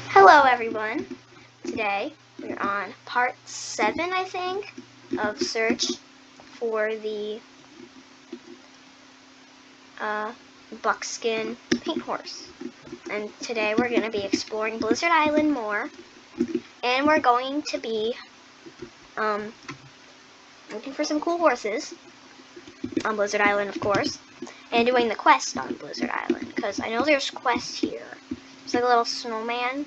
Hello everyone. Today we're on part 7, I think, of search for the Buckskin paint horse. And today we're going to be exploring Blizzard Island more, and we're going to be looking for some cool horses on Blizzard Island, of course, and doing the quest on Blizzard Island, because I know there's quests here. It's like a little snowman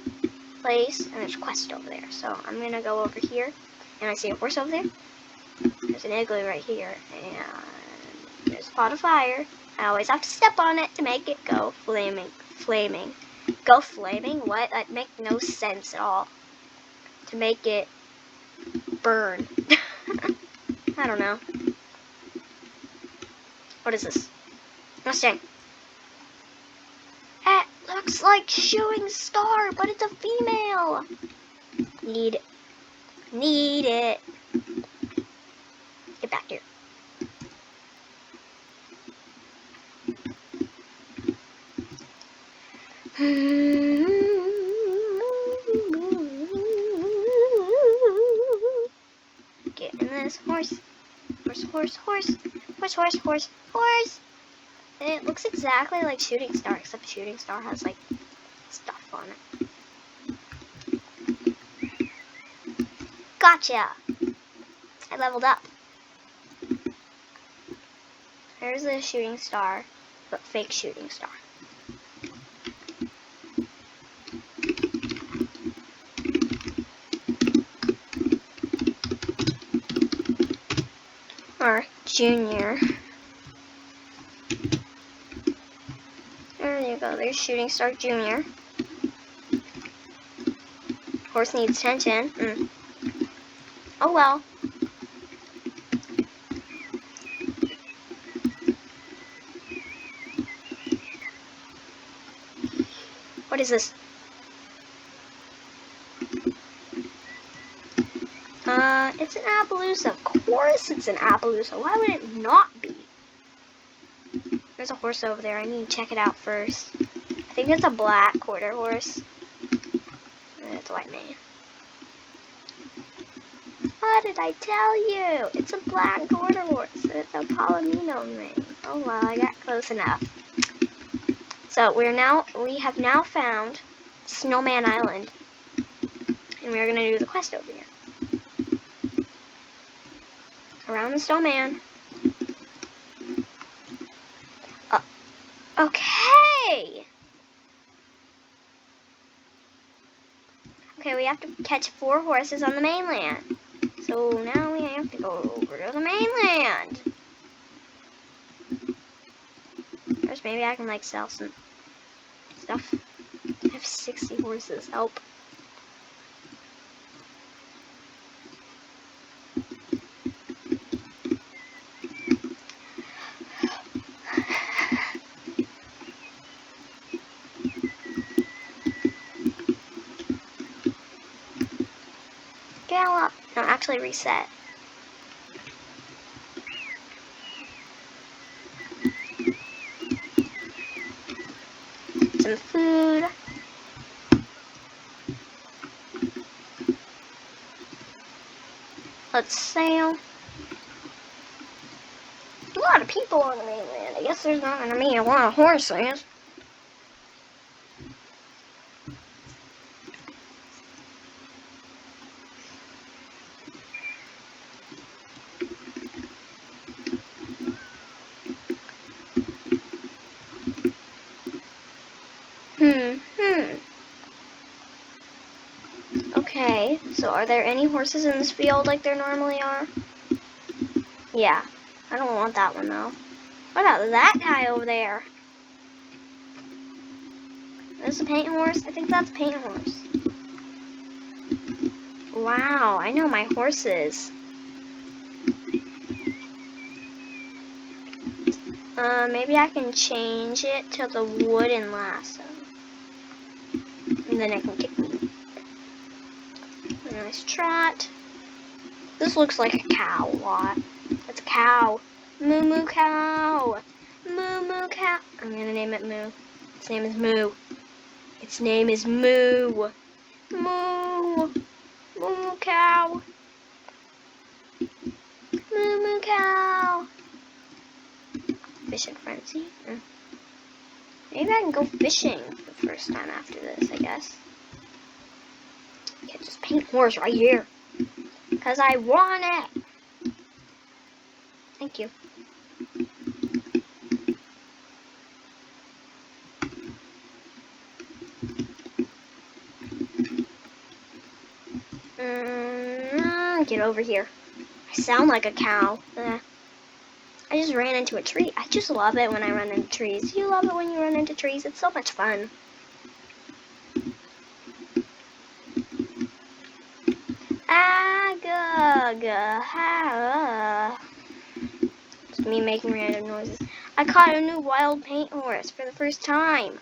place, and there's a quest over there. So I'm going to go over here, and I see a horse over there. There's an igloo right here, and there's a pot of fire. I always have to step on it to make it go flaming. Go flaming? What? That makes no sense at all. To make it burn. I don't know. What is this? Mustang. It looks like Shooting Star, but it's a female. Need it. Get back here. Get in this horse. Horse. And it looks exactly like Shooting Star, except Shooting Star has like stuff on it. Gotcha! I leveled up. There's a Shooting Star, but fake Shooting Star. Or Junior. There you go, there's Shooting Star Junior. Horse needs attention. Oh well. What is this? It's an Appaloosa. Of course it's an Appaloosa. Why would it not be? There's a horse over there. I need to check it out first. I think it's a black quarter horse. And it's a white man. What did I tell you? It's a black quarter horse. It's a Palomino man. Oh well, I got close enough. So we have now found Snowman Island. And we're gonna do the quest over here. Around the snowman. Okay! Okay, we have to catch 4 horses on the mainland. So now we have to go over to the mainland. First, maybe I can like sell some stuff. I have 60 horses. Help. Gallop. No, actually reset. Some food. Let's sail. A lot of people on the mainland. I guess there's not gonna be a lot of horses. Okay, so are there any horses in this field like there normally are? Yeah, I don't want that one though. What about that guy over there? Is this a paint horse? I think that's a paint horse. Wow, I know my horses. Maybe I can change it to the wooden lasso. And then it can kick me. A nice trot. This looks like a cow a lot. That's a cow. Moo moo cow. Moo moo cow. I'm gonna name it Moo. Its name is Moo. Its name is Moo. Moo. Moo cow. Moo cow. Fishing frenzy. Maybe I can go fishing for the first time after this, I guess. Yeah, just paint horse right here. Because I want it. Thank you. Get over here. I sound like a cow. I just ran into a tree. I just love it when I run into trees. Do you love it when you run into trees? It's so much fun. It's me making random noises. I caught a new wild paint horse for the first time.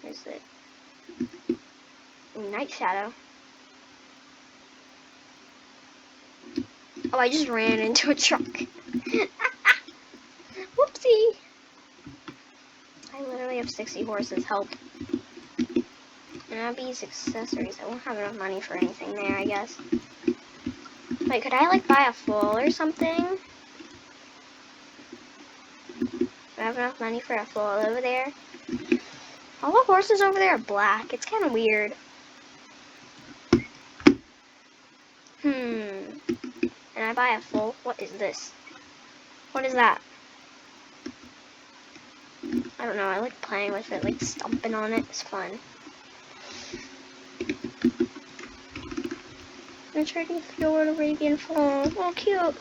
Where's it? Night Shadow. Oh, I just ran into a truck. Whoopsie. I literally have 60 horses. Help. And I'll be accessories. I won't have enough money for anything there, I guess. Wait, could I like buy a foal or something? Do I have enough money for a foal over there? All the horses over there are black. It's kind of weird. Can I buy a foal? What is this? What is that? I don't know. I like playing with it, like stomping on it. It's fun. I'm trying to fjord Arabian foal. Oh, cute.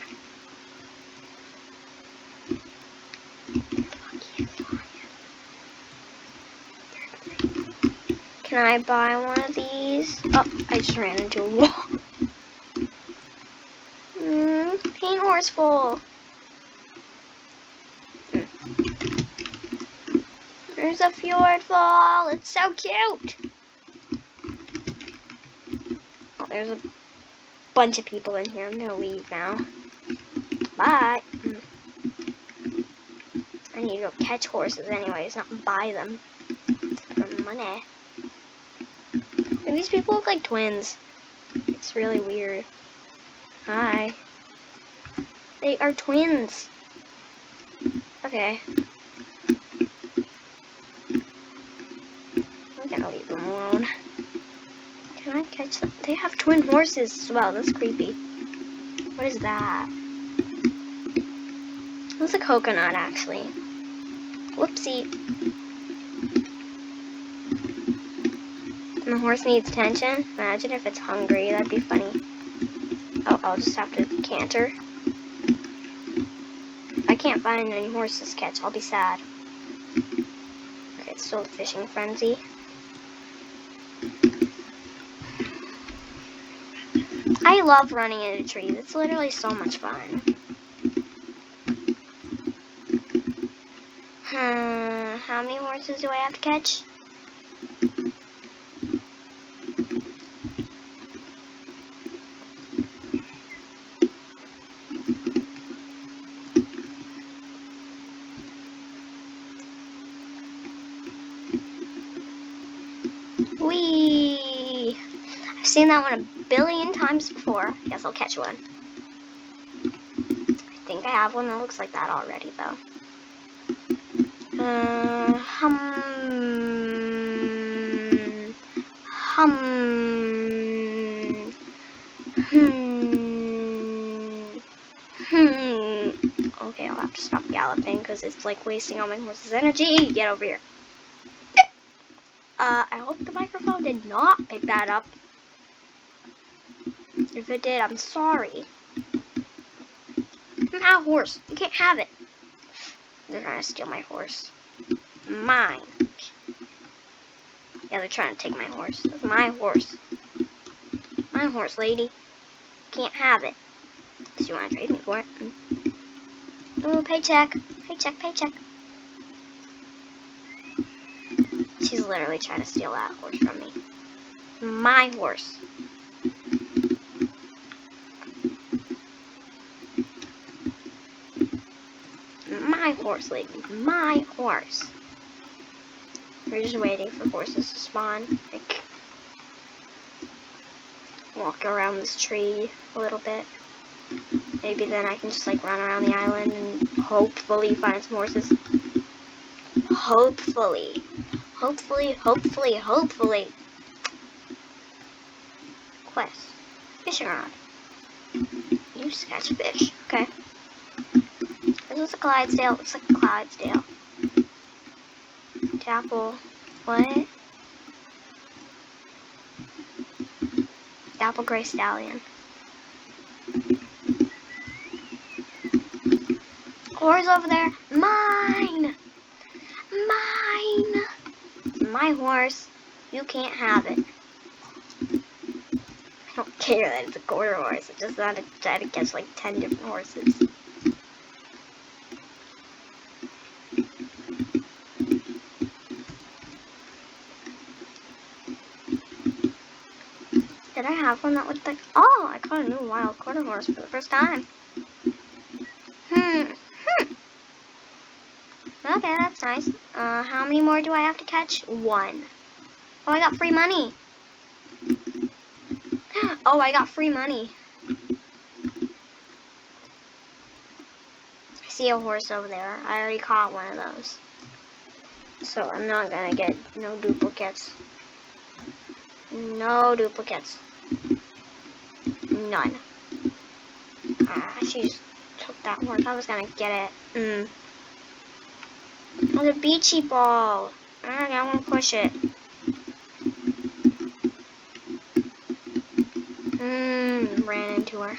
Can I buy one of these? Oh, I just ran into a wall. Paint horse foal. There's a fjord foal. It's so cute. Oh, there's a bunch of people in here. I'm gonna leave now. Bye. I need to go catch horses anyways, not buy them. For money. And these people look like twins. It's really weird. Hi. They are twins. Okay. I'm gonna leave them alone. Can I catch them? They have twin horses as well. That's creepy. What is that? It's a coconut, actually. Whoopsie. The horse needs attention. Imagine if it's hungry. That'd be funny. Oh, I'll just have to canter. If I can't find any horses to catch, I'll be sad. Okay, it's still a fishing frenzy. I love running into trees. It's literally so much fun. How many horses do I have to catch? Whee! I've seen that one a billion times before. I guess I'll catch one. I think I have one that looks like that already, though. Okay, I'll have to stop galloping because it's like wasting all my horse's energy. Get over here. I hope the microphone did not pick that up. If it did, I'm sorry. My horse. You can't have it. They're trying to steal my horse. Mine. Yeah, they're trying to take my horse. That's my horse. My horse, lady. Can't have it. Do you want to trade me for it? Ooh, paycheck. Paycheck, paycheck. She's literally trying to steal that horse from me. My horse. My horse, lady. My horse. We're just waiting for horses to spawn. Like, walk around this tree a little bit. Maybe then I can just like run around the island and hopefully find some horses. Hopefully. Hopefully. Quest. Fishing rod. Use to catch fish. Okay. This is a Clydesdale. Looks like a Clydesdale. Dapple. What? Dapple Gray Stallion. Horse over there. Mine! Mine! My horse. You can't have it. I don't care that it's a quarter horse. It's just that I try to catch like 10 different horses. Did I have one that looked like... Oh, I caught a new wild quarter horse for the first time. Okay, that's nice. How many more do I have to catch? 1. Oh, I got free money. Oh, I got free money. I see a horse over there. I already caught one of those. So I'm not gonna get no duplicates. No duplicates. None. She just took that horse. I was gonna get it. Oh, the beachy ball. I want to push it. Ran into her.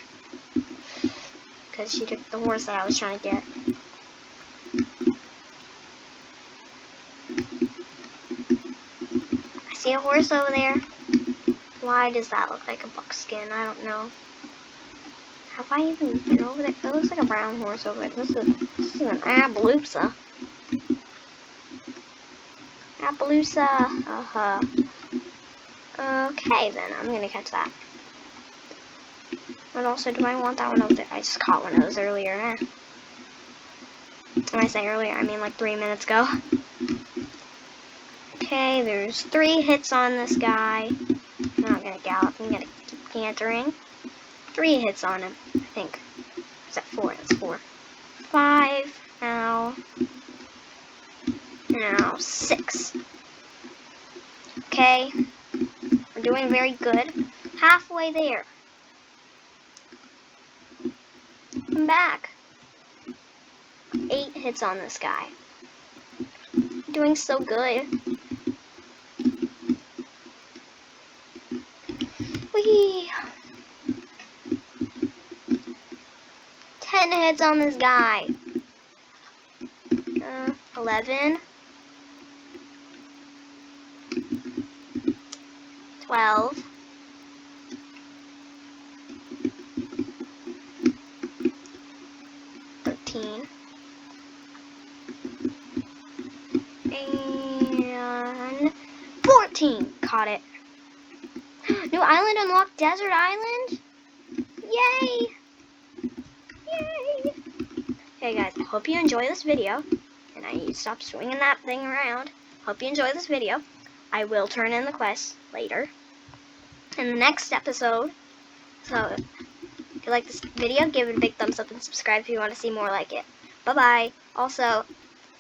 Because she took the horse that I was trying to get. I see a horse over there. Why does that look like a buckskin? I don't know. Have I even been over there? It looks like a brown horse over there. This is an Appaloosa. Appaloosa. Okay, then. I'm gonna catch that. But also, do I want that one over there? I just caught one of those earlier. When I say earlier, I mean like 3 minutes ago. Okay, there's 3 hits on this guy. I'm not gonna gallop. I'm gonna keep cantering. 3 hits on him, I think. Is that 4? That's 4. 5. Now 6. Okay. We're doing very good. Halfway there. I'm back. 8 hits on this guy. Doing so good. Whee! 10 hits on this guy. 11. 12. 13. And 14. Caught it. New island unlocked, Desert Island. Yay! Yay! Okay guys, I hope you enjoy this video. And I need to stop swinging that thing around. Hope you enjoy this video. I will turn in the quest later. In the next episode. So, if you like this video, give it a big thumbs up and subscribe if you want to see more like it. Bye-bye. Also,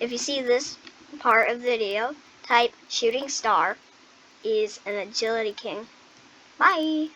if you see this part of the video, type shooting star is an agility king. Bye!